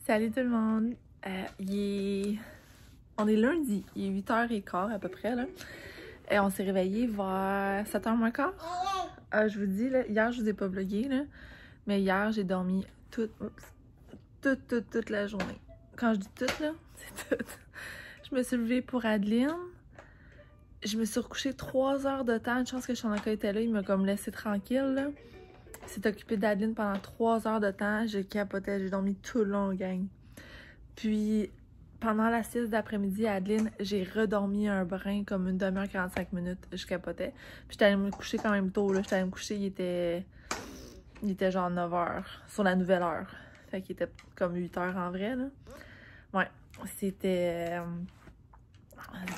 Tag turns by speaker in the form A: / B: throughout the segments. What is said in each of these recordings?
A: Salut tout le monde! On est lundi, il est 8h15 à peu près, là. Et on s'est réveillé vers 7h moins quart. Je vous dis, là, hier je vous ai pas vlogué, là, mais hier j'ai dormi toute la journée. Quand je dis toute, là, c'est toute. Je me suis levée pour Adeline. Je me suis recouchée 3 heures de temps. Une chance que Shanaka était là, il m'a comme laissé tranquille, là. Il s'est occupé d'Adeline pendant 3 heures de temps. J'ai capoté, j'ai dormi tout le long, gang. Puis, pendant la sieste d'après-midi à Adeline, j'ai redormi un brin comme une demi-heure, 45 minutes. Je capotais. Puis, j'étais allée me coucher quand même tôt, là. J'étais allée me coucher, il était genre 9h, sur la nouvelle heure. Fait qu'il était comme 8h en vrai, là. Ouais, c'était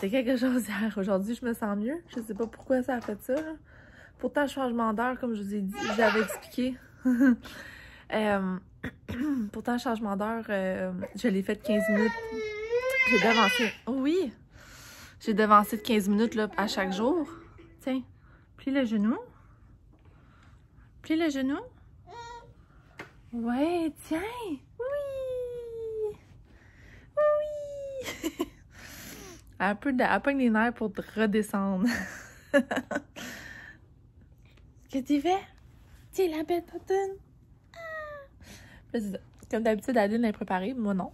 A: quelque chose hier. Aujourd'hui, je me sens mieux. Je sais pas pourquoi ça a fait ça, là. Pourtant, le changement d'heure, comme je vous ai dit, j'avais expliqué. Pourtant, le changement d'heure, je l'ai fait de 15 minutes. J'ai devancé. Oui! J'ai devancé de 15 minutes là, à chaque jour. Tiens, plie le genou. Plie le genou. Ouais, tiens! Oui! Oui! un peu les nerfs pour te redescendre. Qu'est-ce que tu fais? Tiens, la belle poutine! Comme d'habitude, Adeline est préparée, moi non.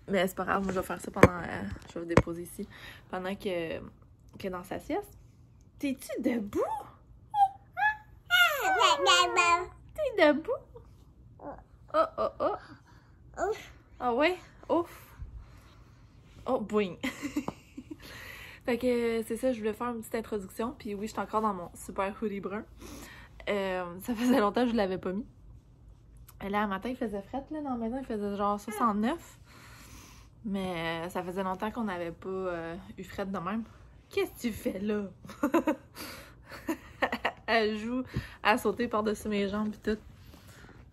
A: Mais c'est pas grave, moi je vais faire ça pendant. Je vais vous déposer ici. Pendant que dans sa sieste. T'es-tu debout? T'es debout? Oh, oh, oh. Ah ouais? Ouf. Oh, boing. Fait que c'est ça, je voulais faire une petite introduction. Puis oui, je suis encore dans mon super hoodie brun. Ça faisait longtemps que je l'avais pas mis. Là, un matin, il faisait fret, là, dans la maison, il faisait genre 69. Mais ça faisait longtemps qu'on n'avait pas eu fret de même. Qu'est-ce que tu fais là? Elle joue à sauter par-dessus mes jambes et tout.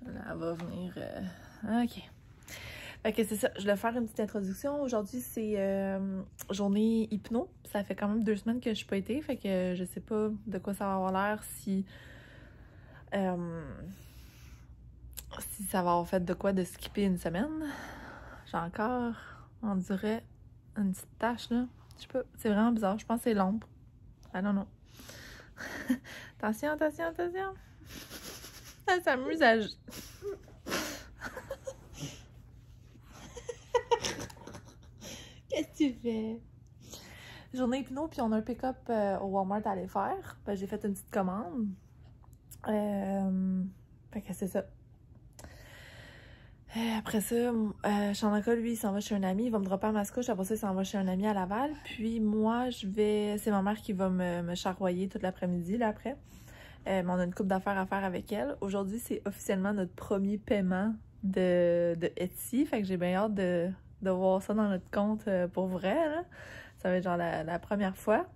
A: Là, elle va venir... OK. Fait que c'est ça, je vais faire une petite introduction. Aujourd'hui, c'est journée hypno. Ça fait quand même 2 semaines que je suis pas été, fait que je sais pas de quoi ça va avoir l'air, si ça va avoir fait de quoi de skipper une semaine. J'ai encore, on dirait, une petite tache, là. Je sais pas, c'est vraiment bizarre. Je pense que c'est l'ombre. Ah non, non. Attention, attention, attention. Elle s'amuse à... Qu'est-ce que tu fais? Journée hypno, puis on a un pick-up au Walmart à aller faire. Ben, j'ai fait une petite commande. Fait que c'est ça. Après ça, Shanaka, lui, il s'en va chez un ami. Il va me dropper à Mascouche. Après ça, il s'en va chez un ami à Laval. Puis moi, je vais... C'est ma mère qui va me charroyer toute l'après-midi, là, après. Mais on a une couple d'affaires à faire avec elle. Aujourd'hui, c'est officiellement notre premier paiement de Etsy. Fait que j'ai bien hâte de voir ça dans notre compte pour vrai, là. Ça va être genre la première fois.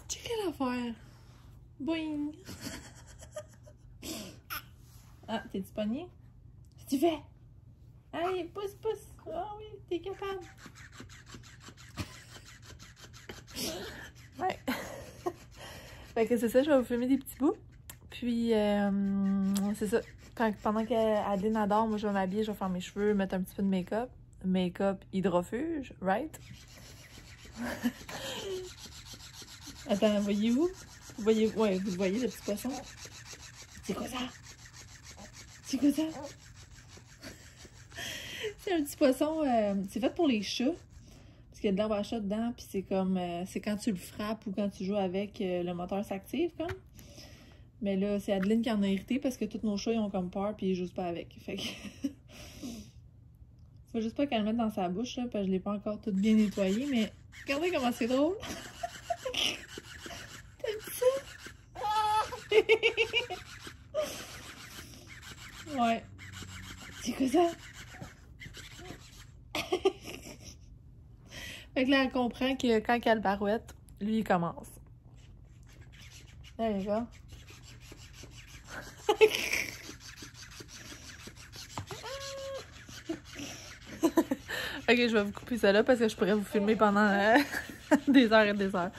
A: Check quelle affaire! Boing! Ah, t'es-tu pogné? Qu'est-ce que tu fais? Allez, pousse, pousse! Ah oui, t'es capable! Ouais! Fait que c'est ça, je vais vous filmer des petits bouts. Puis, c'est ça. Pendant qu'Adeline adore, moi je vais m'habiller, je vais faire mes cheveux, mettre un petit peu de make-up. Make-up hydrofuge, right? Attends, voyez-vous? Ouais, vous voyez le petit poisson? C'est quoi ça? C'est quoi ça? C'est un petit poisson, c'est fait pour les chats. Parce qu'il y a de l'herbe à chat dedans, puis c'est comme, c'est quand tu le frappes ou quand tu joues avec, le moteur s'active, comme. Mais là, c'est Adeline qui en a hérité parce que tous nos chats, ils ont comme peur, puis ils jouent pas avec. Fait que... Faut juste pas qu'elle le mette dans sa bouche, là, parce que je l'ai pas encore toute bien nettoyée, mais regardez comment c'est drôle! T'aimes ça? Ouais. C'est quoi ça? Fait que là, elle comprend que quand elle barouette, lui, il commence. Là, les gars. Ok, je vais vous couper ça là parce que je pourrais vous filmer pendant des heures et des heures.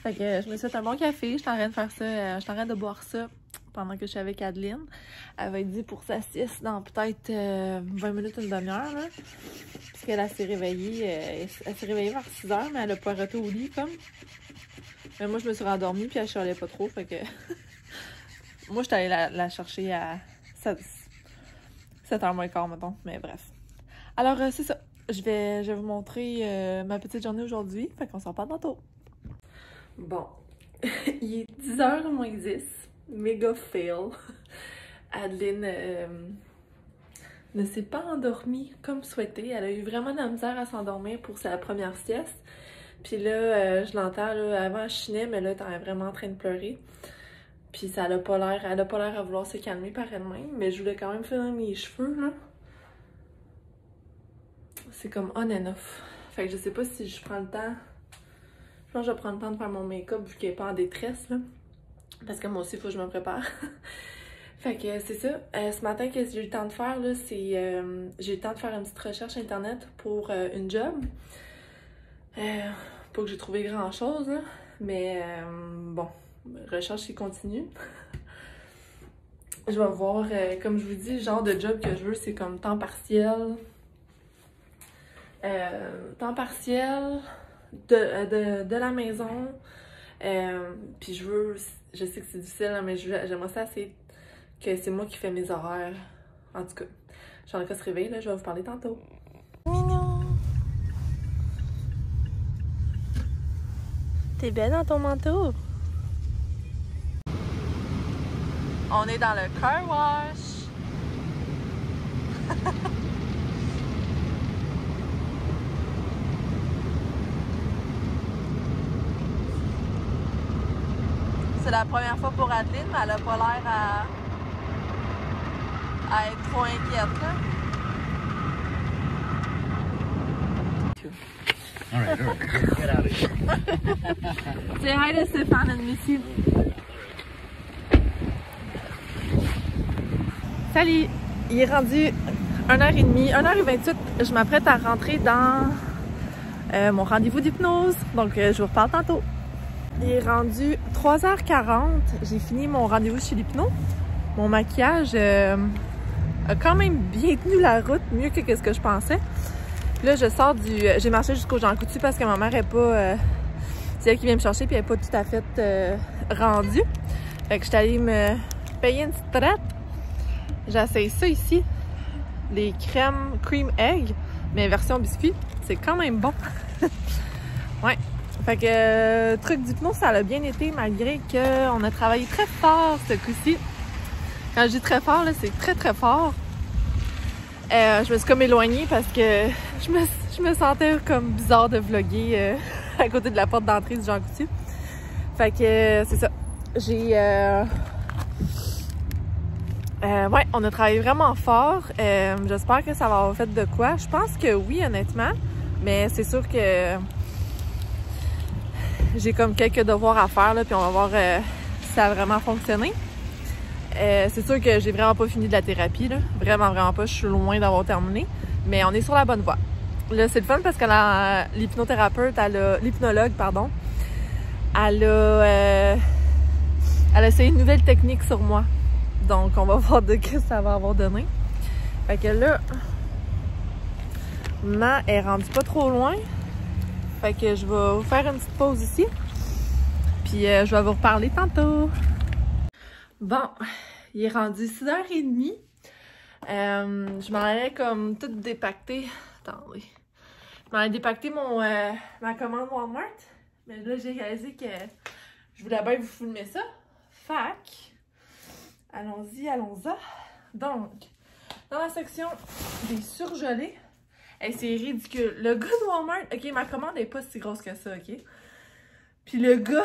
A: Fait que je me suis fait un bon café, je suis en train de faire ça, je suis en train de boire ça pendant que je suis avec Adeline. Elle va être dit pour sa sieste dans peut-être 20 minutes, une demi-heure, là. Parce qu'elle s'est réveillée, elle s'est réveillée vers 6 h, mais elle a pas arrêté au lit, comme. Mais moi, je me suis rendormie, puis elle chialait pas trop, fait que... moi, j'étais allée la chercher à 7h moins quart, mettons, mais bref. Alors, c'est ça. Je vais vous montrer ma petite journée aujourd'hui, fait qu'on s'en parle tantôt. Bon, il est 10h moins 10, méga fail. Adeline ne s'est pas endormie comme souhaité. Elle a eu vraiment de la misère à s'endormir pour sa première sieste. Puis là, je l'entends, là, avant elle chinait, mais là, elle est vraiment en train de pleurer. Puis ça n'a pas l'air, elle a pas l'air à vouloir se calmer par elle-même, mais je voulais quand même finir mes cheveux, là. C'est comme on and off. Fait que je sais pas si je prends le temps. Je pense que je vais prendre le temps de faire mon make-up vu qu'elle est pas en détresse, là. Parce que moi aussi, il faut que je me prépare. Fait que c'est ça. Ce matin, qu'est-ce que j'ai eu le temps de faire, là, c'est... j'ai eu le temps de faire une petite recherche internet pour une job. Pas que j'ai trouvé grand-chose, là. Mais bon, recherche qui continue. Je vais voir, comme je vous dis, le genre de job que je veux, c'est comme temps partiel. Temps partiel, de la maison. Puis je sais que c'est difficile, hein, mais j'aimerais ça assez que c'est moi qui fais mes horaires. En tout cas, j'en ai qu'à se réveiller, là, je vais vous parler tantôt. Mignon! T'es belle dans ton manteau? On est dans le car wash! C'est la première fois pour Adeline, mais elle a pas l'air à être trop inquiète, là.
B: All right, get out of here.
A: Say hi to Stéphane and Missy. Salut! Il est rendu 1h30, 1h28. Je m'apprête à rentrer dans mon rendez-vous d'hypnose, donc je vous reparle tantôt. Il est rendu 3h40. J'ai fini mon rendez-vous chez l'hypno. Mon maquillage a quand même bien tenu la route, mieux que ce que je pensais. Là, je sors du... j'ai marché jusqu'au Jean Coutu parce que ma mère est pas... c'est elle qui vient me chercher puis elle est pas tout à fait rendue. Fait que je suis allée me payer une petite traite. J'essaye ça ici. Les crèmes cream egg, mais version biscuit. C'est quand même bon. Ouais. Fait que truc d'hypnose, ça a bien été malgré qu'on a travaillé très fort ce coup-ci. Quand je dis très fort, là, c'est très très fort. Je me suis comme éloignée parce que je me sentais comme bizarre de vlogger à côté de la porte d'entrée du Jean Coutu. Fait que c'est ça. J'ai... ouais, on a travaillé vraiment fort. J'espère que ça va avoir fait de quoi. Je pense que oui, honnêtement. Mais c'est sûr que j'ai comme quelques devoirs à faire, là, puis on va voir si ça a vraiment fonctionné. C'est sûr que j'ai vraiment pas fini de la thérapie, là. Vraiment, vraiment pas. Je suis loin d'avoir terminé. Mais on est sur la bonne voie. Là, c'est le fun parce que l'hypnothérapeute, l'hypnologue, pardon, elle a essayé une nouvelle technique sur moi. Donc, on va voir de quoi ça va avoir donné. Fait que là, Ma est rendue pas trop loin. Fait que je vais vous faire une petite pause ici. Puis je vais vous reparler tantôt. Bon, il est rendu 6h30. Je m'en allais comme tout dépacter. Attendez. Je m'en allais dépacter ma commande Walmart. Mais là, j'ai réalisé que je voulais bien vous filmer ça. Fac. Allons-y, allons-y. Donc, dans la section des surgelés, hey, c'est ridicule. Le gars de Walmart, ok, ma commande n'est pas si grosse que ça, ok? Puis le gars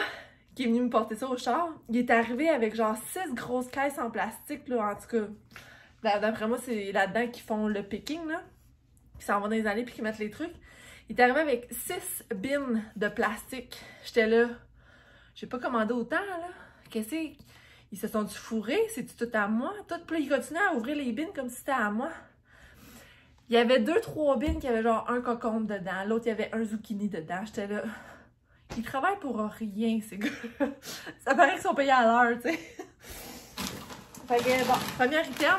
A: qui est venu me porter ça au char, il est arrivé avec genre 6 grosses caisses en plastique, là, en tout cas. D'après moi, c'est là-dedans qu'ils font le picking, là. Qui s'en vont dans les allées puis qui mettent les trucs. Il est arrivé avec 6 bins de plastique. J'étais là, j'ai pas commandé autant, là. Qu'est-ce que c'est? Ils se sont-tu fourrés? C'est-tu tout à moi? Tout, puis là, ils continuaient à ouvrir les bins comme si c'était à moi. Il y avait 2-3 bins qui avaient genre un concombre dedans. L'autre, il y avait un zucchini dedans. J'étais là... Ils travaillent pour rien, ces gars. Ça paraît qu'ils sont payés à l'heure, tu sais. Fait que bon, premier item,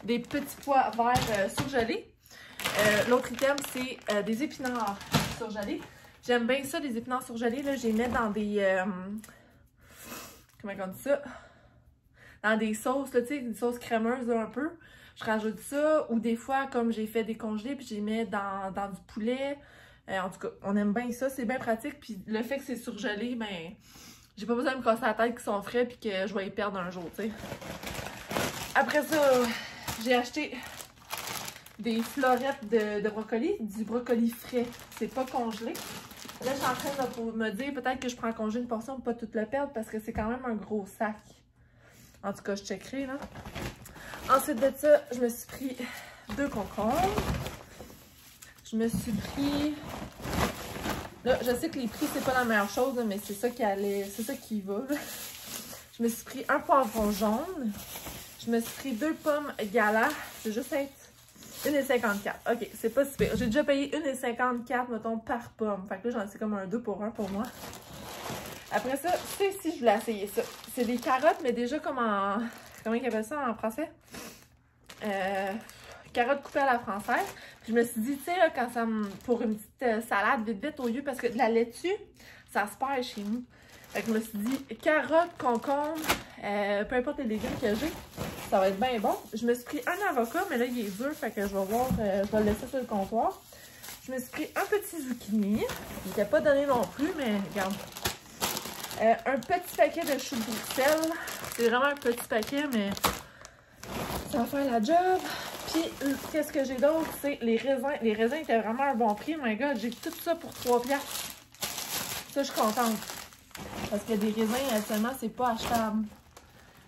A: des petits pois verts surgelés. L'autre item, c'est des épinards surgelés. J'aime bien ça, des épinards surgelés. Là, je les mets dans des... comment on dit ça? Dans des sauces, là, tu sais, des sauces crémeuses là, un peu. Je rajoute ça. Ou des fois, comme j'ai fait des congelés, puis je les mets dans du poulet. En tout cas, on aime bien ça. C'est bien pratique. Puis le fait que c'est surgelé, ben... J'ai pas besoin de me casser la tête qu'ils sont frais puis que je vais les perdre un jour, tu sais. Après ça, j'ai acheté des florettes de brocoli, du brocoli frais. C'est pas congelé. Là, je suis en train de me dire peut-être que je prends en congé une portion pour pas tout le perdre parce que c'est quand même un gros sac. En tout cas, je checkerai, là. Ensuite de ça, je me suis pris 2 concombres. Je me suis pris... Là, je sais que les prix, c'est pas la meilleure chose, là, mais c'est ça qui allait... C'est ça qui va, là. Je me suis pris un poivron jaune. Je me suis pris 2 pommes Gala. C'est juste être 1,54. OK, c'est pas super. J'ai déjà payé 1,54, mettons, par pomme. Fait que là, j'en sais comme un 2 pour 1 pour moi. Après ça, c'est si je voulais essayer ça. C'est des carottes, mais déjà comme en... Comment ils appellent ça en français? Carottes coupées à la française. Puis je me suis dit, tu sais, quand ça me... Pour une petite salade vite vite au lieu, parce que de la laitue, ça se perd chez nous. Fait que je me suis dit, carottes, concombres, peu importe les légumes que j'ai, ça va être bien bon. Je me suis pris un avocat, mais là, il est dur, fait que je vais voir, je vais le laisser sur le comptoir. Je me suis pris un petit zucchini. Je ne l'ai pas donné non plus, mais regarde. Un petit paquet de choux de Bruxelles. C'est vraiment un petit paquet, mais ça va faire la job. Puis, qu'est-ce que j'ai d'autre? C'est les raisins. Les raisins étaient vraiment un bon prix. My God, j'ai tout ça pour 3 piastres. Ça, je suis contente. Parce que des raisins, actuellement, c'est pas achetable.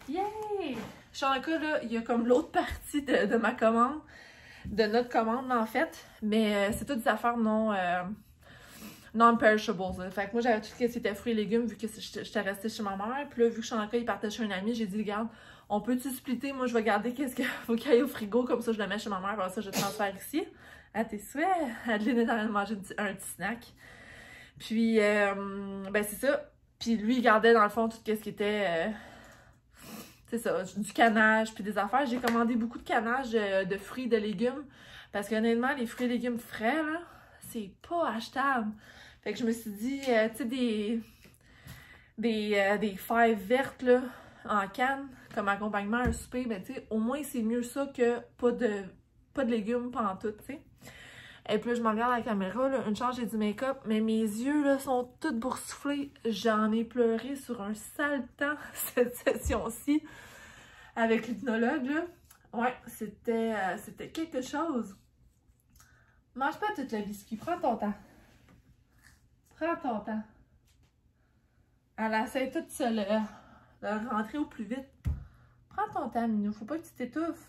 A: Yay! Chanka, là, il y a comme l'autre partie de ma commande. De notre commande, en fait. Mais c'est toutes des affaires non-perishables. Fait que moi, j'avais tout ce qui était fruits et légumes vu que j'étais restée chez ma mère. Puis là, vu que Chanka, il partait chez un ami, j'ai dit, regarde, on peut-tu splitter? Moi, je vais garder qu'est-ce qu'il faut qu'il y ait au frigo. Comme ça, je le mets chez ma mère. Après ça, je transfère ici. À tes souhaits. Adeline est en train de manger un petit snack. Puis, ben c'est ça. Puis lui, il gardait dans le fond tout ce qui était... c'est ça, du canage puis des affaires. J'ai commandé beaucoup de canage de fruits et de légumes. Parce qu'honnêtement, les fruits et légumes frais, là, c'est pas achetable. Fait que je me suis dit, tu sais, des fèves vertes, là, en canne, comme accompagnement à un souper, ben tu sais, au moins c'est mieux ça que pas de légumes pantoute, tu sais. Et puis là, je me regarde à la caméra, là, une chance j'ai du make-up, mais mes yeux, là, sont tous boursouflés. J'en ai pleuré sur un sale temps, cette session-ci, avec l'hypnologue, là. Ouais, c'était quelque chose. Mange pas tout le biscuit, prends ton temps. Prends ton temps. Elle essaie toute seule de rentrer au plus vite. Prends ton temps, Minou, faut pas que tu t'étouffes.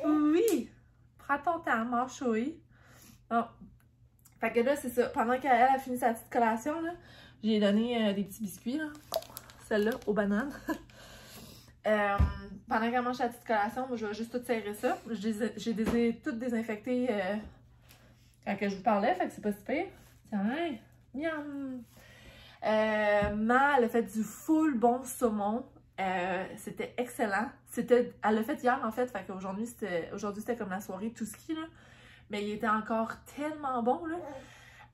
A: Oui! Prends ton temps, marche, oui. Bon. Fait que là, c'est ça. Pendant qu'elle a fini sa petite collation, là, j'ai donné des petits biscuits, là. Celle-là, aux bananes. Pendant qu'elle mange sa petite collation, moi, je vais juste tout serrer ça. J'ai tout désinfecté quand je vous parlais, fait que c'est pas super. Tiens, miam! Ma, elle a fait du full bon saumon. C'était excellent. Elle l'a fait hier en fait qu'aujourd'hui c'était comme la soirée tout ski là. Mais il était encore tellement bon là.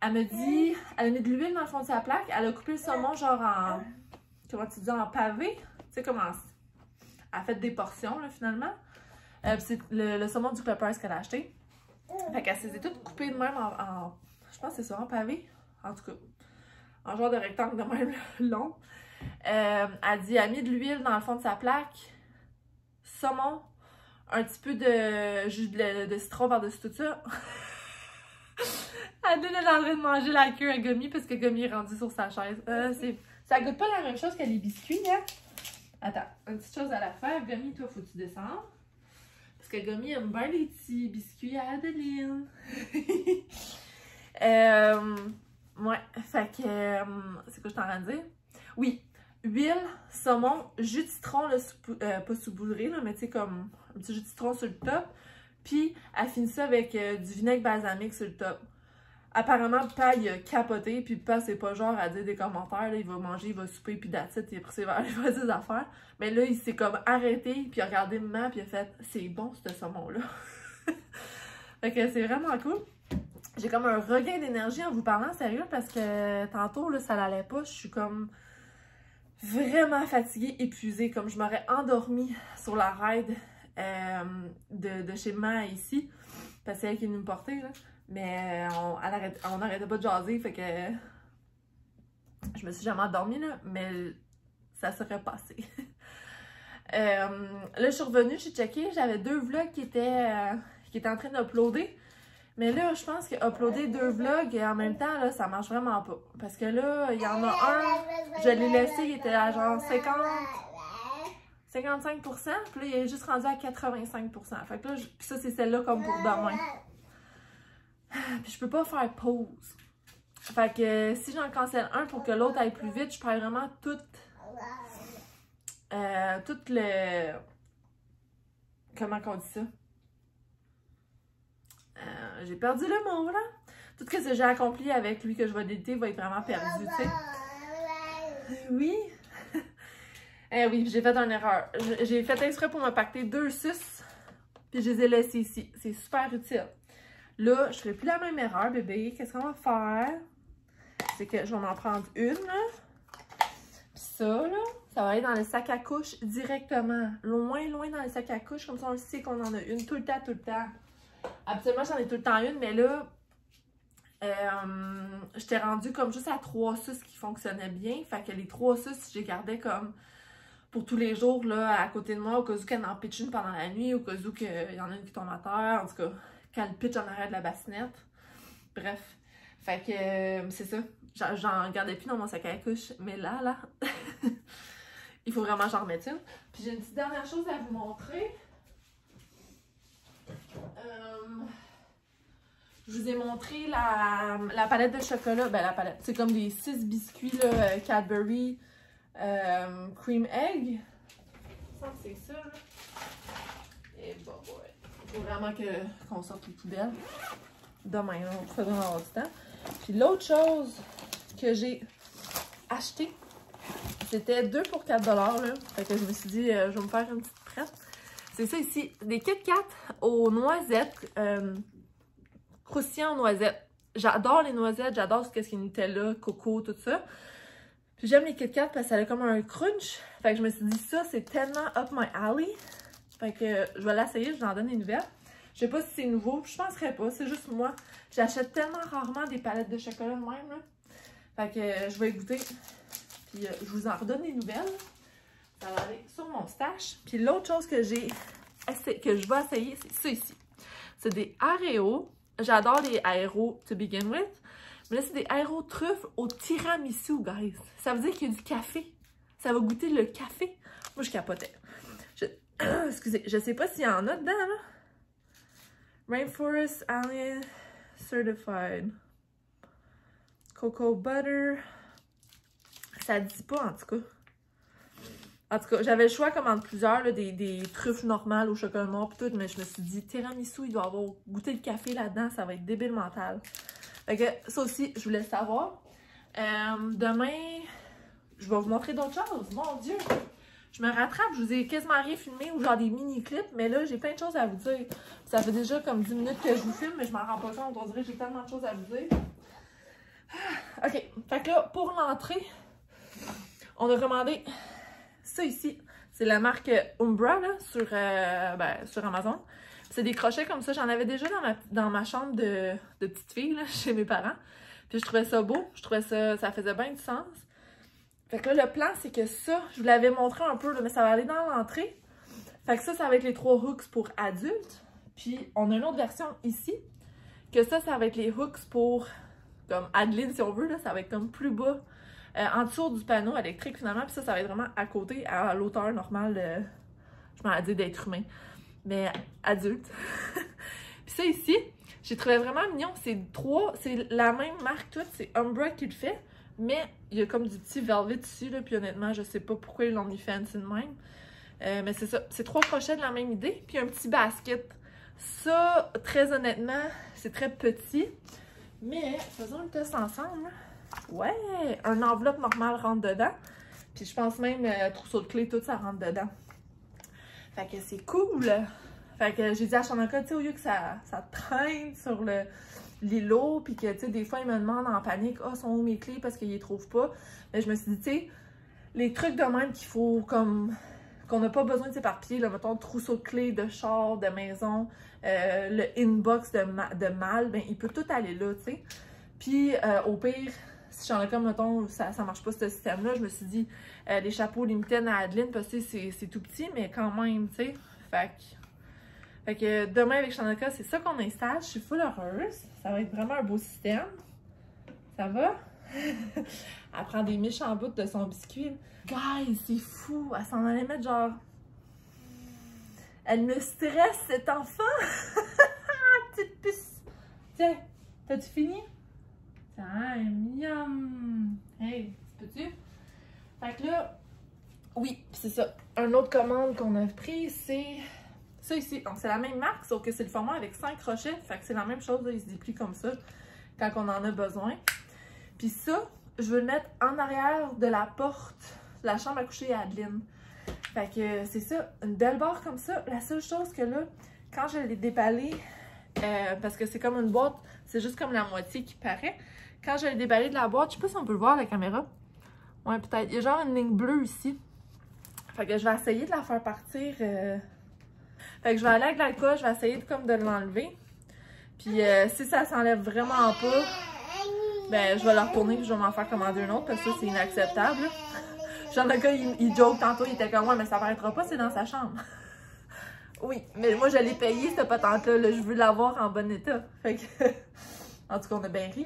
A: Elle me dit, elle a mis de l'huile dans le fond de sa plaque. Elle a coupé le saumon genre en, comment tu dis, en pavé. Tu sais comment, elle a fait des portions là finalement. C'est le saumon du Peppers qu'elle a acheté. Fait qu'elle s'est toutes coupées de même en je pense que c'est ça, en pavé. En tout cas, en genre de rectangle de même long. Elle dit, elle a mis de l'huile dans le fond de sa plaque, saumon, un petit peu de jus de citron par-dessus tout ça. Elle est en train de manger la queue à Gummy parce que Gummy est rendu sur sa chaise. Ça goûte pas la même chose que les biscuits, hein? Attends, une petite chose à la faire. Gummy, toi, faut que tu descendes. Parce que Gummy aime bien les petits biscuits à Adeline. Ouais, fait que... c'est quoi je t'en train de dire? Oui, huile, saumon, jus de citron, là, pas saupoudré, là, mais tu sais, comme un petit jus de citron sur le top. Puis, elle finit ça avec du vinaigre balsamique sur le top. apparemment, Pa, il a capoté, puis Pa, c'est pas genre à dire des commentaires, là, il va manger, il va souper, puis that's it, il a pris ses verres, il va ses affaires. Mais là, il s'est comme arrêté, puis il a regardé maman, puis il a fait « C'est bon, ce saumon-là! » Fait que c'est vraiment cool. J'ai comme un regain d'énergie en vous parlant, sérieux, parce que tantôt, là, ça l'allait pas, je suis comme vraiment fatiguée, épuisée, comme je m'aurais endormie sur la ride de chez maman ici, parce que c'est elle qui est venue me porter, là. Mais on n'arrêtait pas de jaser, fait que je me suis jamais endormie, là, mais ça serait passé. Là, je suis revenue, j'ai checké, j'avais 2 vlogs qui étaient en train d'uploader. Mais là, je pense que uploader 2 vlogs en même temps, là, ça marche vraiment pas. Parce que là, il y en a un, je l'ai laissé, il était à genre 55%, puis là, il est juste rendu à 85%. Fait que là, puis ça, c'est celle-là comme pour demain. Puis je peux pas faire pause. Fait que si j'en cancelle un pour que l'autre aille plus vite, je perds vraiment tout le... Comment qu'on dit ça? J'ai perdu le mot, là. Tout ce que j'ai accompli avec lui que je vais éditer va être vraiment perdu, tu sais. Oui. Oui, j'ai fait une erreur. J'ai fait exprès pour me pacter 2 suces, puis je les ai laissés ici. C'est super utile. Là, je ferai plus la même erreur, bébé. Qu'est-ce qu'on va faire? C'est que je vais m'en prendre une, là. Puis ça, là, ça va aller dans le sac à couche directement. Loin, loin dans le sac à couche. Comme ça, on le sait qu'on en a une tout le temps, tout le temps. Absolument, j'en ai tout le temps une, mais là, j'étais rendue comme juste à 3 suces qui fonctionnaient bien. Fait que les 3 suces, je les gardais comme pour tous les jours, là, à côté de moi, au cas où qu'elle en pitch une pendant la nuit, au cas où qu'il y en a une qui tombe à terre, en tout cas, qu'elle pitch en arrière de la bassinette. Bref. Fait que c'est ça. J'en gardais plus dans mon sac à couche, mais là, il faut vraiment que j'en remette une. Puis j'ai une petite dernière chose à vous montrer. Je vous ai montré la palette de chocolat. Ben, la palette. C'est comme des 6 biscuits, là, Cadbury Cream Egg. Ça, c'est ça, là. Et bon, ouais. Il faut vraiment qu'on sorte les poubelles. Demain, là, on fera dans du temps. Puis l'autre chose que j'ai acheté, c'était 2 pour 4 $, là. Fait que je me suis dit, je vais me faire une petite prête. C'est ça ici, des Kit Kat aux noisettes, croustillants aux noisettes. J'adore les noisettes, j'adore ce qui est Nutella, coco, tout ça. Puis j'aime les Kit Kat parce que ça a comme un crunch. Fait que je me suis dit, ça, c'est tellement up my alley. Fait que je vais l'essayer, je vous en donne des nouvelles. Je sais pas si c'est nouveau, je penserais pas, c'est juste moi. J'achète tellement rarement des palettes de chocolat de même, là. Fait que je vais goûter. Puis je vous en redonne des nouvelles. Ça va aller sur mon stash. Puis l'autre chose que je vais essayer, c'est ça ici. C'est des Aéro. J'adore les Aéro to begin with. Mais là, c'est des Aéro truffes au tiramisu, guys. Ça veut dire qu'il y a du café. Ça va goûter le café. Moi, je capotais. Excusez, je sais pas s'il y en a dedans, là. Rainforest Alien Certified. Cocoa Butter. Ça dit pas, en tout cas. En tout cas, j'avais le choix comme entre plusieurs, là, des truffes normales au chocolat noir et tout, mais je me suis dit, tiramisu, il doit avoir goûté le café là-dedans, ça va être débile mental. Fait que ça aussi, je voulais savoir. Demain, je vais vous montrer d'autres choses. Mon Dieu! Je me rattrape, je vous ai quasiment rien filmé ou genre des mini-clips, mais là, j'ai plein de choses à vous dire. Ça fait déjà comme 10 minutes que je vous filme, mais je m'en rends pas compte. On dirait que j'ai tellement de choses à vous dire. OK, fait que là, pour l'entrée, on a commandé ça ici. C'est la marque Umbra, là, sur Amazon. C'est des crochets comme ça. J'en avais déjà dans ma chambre de petite fille, là, chez mes parents. Puis je trouvais ça beau. Je trouvais ça faisait bien du sens. Fait que là, le plan, c'est que ça, je vous l'avais montré un peu, là, mais ça va aller dans l'entrée. Fait que ça va être les 3 hooks pour adultes. Puis on a une autre version ici, que ça va être les hooks pour, comme Adeline, si on veut, là, ça va être comme plus bas, en dessous du panneau électrique finalement. Puis ça va être vraiment à côté, à l'auteur normale, je m'en dit d'être humain, mais adulte. Puis ça ici, j'ai trouvé vraiment mignon. C'est la même marque toute, c'est Umbra qui le fait. Mais il y a comme du petit velvet dessus, là, puis honnêtement, je sais pas pourquoi ils l'ont mis fancy de même. Mais c'est ça, c'est 3 crochets de la même idée, puis un petit basket. Ça, très honnêtement, c'est très petit, Mais, faisons le test ensemble. Ouais, un enveloppe normale rentre dedans. Puis je pense même trousseau de clés, tout ça rentre dedans. Fait que c'est cool. Fait que j'ai dit à Shanaka, tu sais, au lieu que ça traîne sur l'îlot, puis que, tu sais, des fois, il me demande en panique, ah, sont où mes clés parce qu'ils les trouvent pas. Mais je me suis dit, tu sais, les trucs de même qu'il faut, comme, qu'on n'a pas besoin de s'éparpiller, là, mettons, trousseau de clés, de char, de maison, le inbox de malle, ben, il peut tout aller là, tu sais. Puis, au pire, si j'en ai comme, mettons, ça marche pas ce système-là, je me suis dit, les chapeaux Limited à Adeline, parce que c'est tout petit, mais quand même, tu sais. Fait que demain avec Shanaka, c'est ça qu'on installe. Je suis full heureuse. Ça va être vraiment un beau système. Ça va? Elle prend des méchants bouts de son biscuit. Guys, c'est fou. Elle s'en allait mettre genre... Elle me stresse, cet enfant! Petite puce! Tiens, t'as-tu fini? Tiens, miam! Hey, peux-tu? Fait que là, oui, c'est ça. Une autre commande qu'on a prise, c'est ça ici. Donc, c'est la même marque, sauf que c'est le format avec 5 crochets. Fait que c'est la même chose, là, il se déplie comme ça quand on en a besoin. Puis ça, je veux le mettre en arrière de la porte de la chambre à coucher à Adeline. Fait que c'est ça, une belle barre comme ça. La seule chose que là, quand je l'ai déballée, parce que c'est comme une boîte, c'est juste comme la moitié qui paraît. Quand je l'ai déballée de la boîte, je sais pas si on peut le voir à la caméra. Ouais, peut-être. Il y a genre une ligne bleue ici. Fait que je vais essayer de la faire partir. Fait que je vais aller avec l'alcool, je vais essayer de l'enlever. Puis si ça s'enlève vraiment pas, ben je vais la retourner et je vais m'en faire commander une autre parce que ça c'est inacceptable. Genre le gars il joke tantôt, il était comme ouais mais ça paraîtra pas, c'est dans sa chambre. Oui, mais moi je l'ai payé cette patente-là, là, je veux l'avoir en bon état. Fait que en tout cas on a bien ri.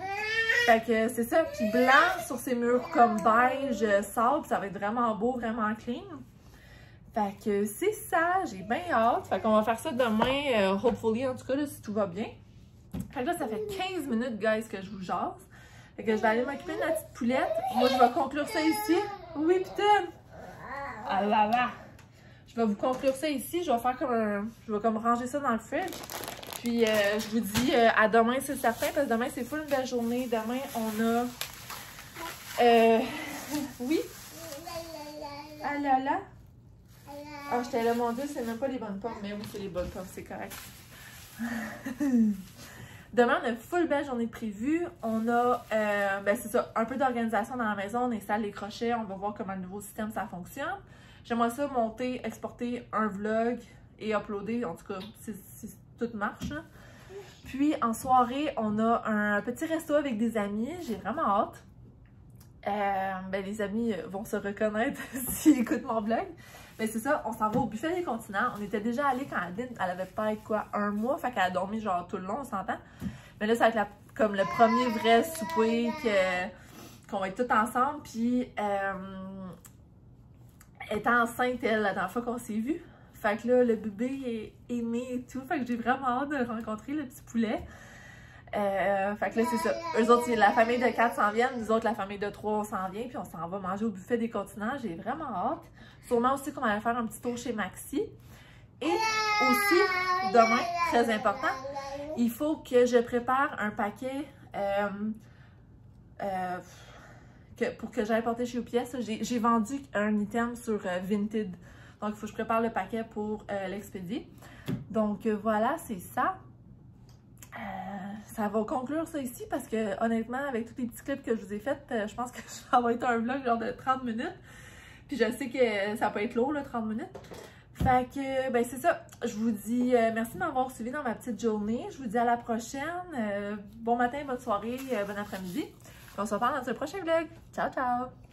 A: Fait que c'est ça, puis blanc sur ces murs comme beige, sable, ça va être vraiment beau, vraiment clean. Fait que c'est ça, j'ai bien hâte. Fait qu'on va faire ça demain, hopefully, en tout cas, là, si tout va bien. Fait que là, ça fait 15 minutes, guys, que je vous jase. Fait que je vais aller m'occuper de la petite poulette. Moi, je vais conclure ça ici. Oui, putain! Ah là là! Je vais vous conclure ça ici. Je vais faire comme je vais comme ranger ça dans le fridge. Puis, je vous dis à demain, c'est certain, parce que demain, c'est full une belle journée. Demain, on a... Oui? Ah là là! Ah, j'étais là, mon Dieu, c'est même pas les bonnes pommes. Mais oui, c'est les bonnes pommes, c'est correct. Demain, on a une full belle journée prévue. On a, ben c'est ça, un peu d'organisation dans la maison. On installe les crochets. On va voir comment le nouveau système, ça fonctionne. J'aimerais ça monter, exporter un vlog et uploader. En tout cas, si tout marche. Puis, en soirée, on a un petit resto avec des amis. J'ai vraiment hâte. Ben, les amis vont se reconnaître s'ils écoutent mon vlog. Mais c'est ça, on s'en va au buffet des continents. On était déjà allé quand Adeline, elle avait peut-être quoi, 1 mois, fait qu'elle a dormi genre tout le long, on s'entend. Mais là, ça va être comme le premier vrai souper qu'on va être tous ensemble. Puis, elle était enceinte, elle, la dernière fois qu'on s'est vu. Fait que là, le bébé est né et tout. Fait que j'ai vraiment hâte de le rencontrer, le petit poulet. Fait que là, c'est ça. Eux autres, la famille de 4 s'en viennent. Nous autres, la famille de 3, on s'en vient. Puis on s'en va manger au buffet des continents. J'ai vraiment hâte. Sûrement aussi qu'on va faire un petit tour chez Maxi. Et aussi, demain, très important, il faut que je prépare un paquet pour que j'aille porter chez UPS. J'ai vendu un item sur Vinted. Donc, il faut que je prépare le paquet pour l'expédier. Donc, voilà, c'est ça. Ça va conclure ça ici parce que honnêtement, avec tous les petits clips que je vous ai faits, je pense que ça va être un vlog genre de 30 minutes. Puis je sais que ça peut être lourd, là, 30 minutes. Fait que, ben c'est ça. Je vous dis merci de m'avoir suivi dans ma petite journée. Je vous dis à la prochaine. Bon matin, bonne soirée, bon après-midi. On se reparle dans un prochain vlog. Ciao, ciao!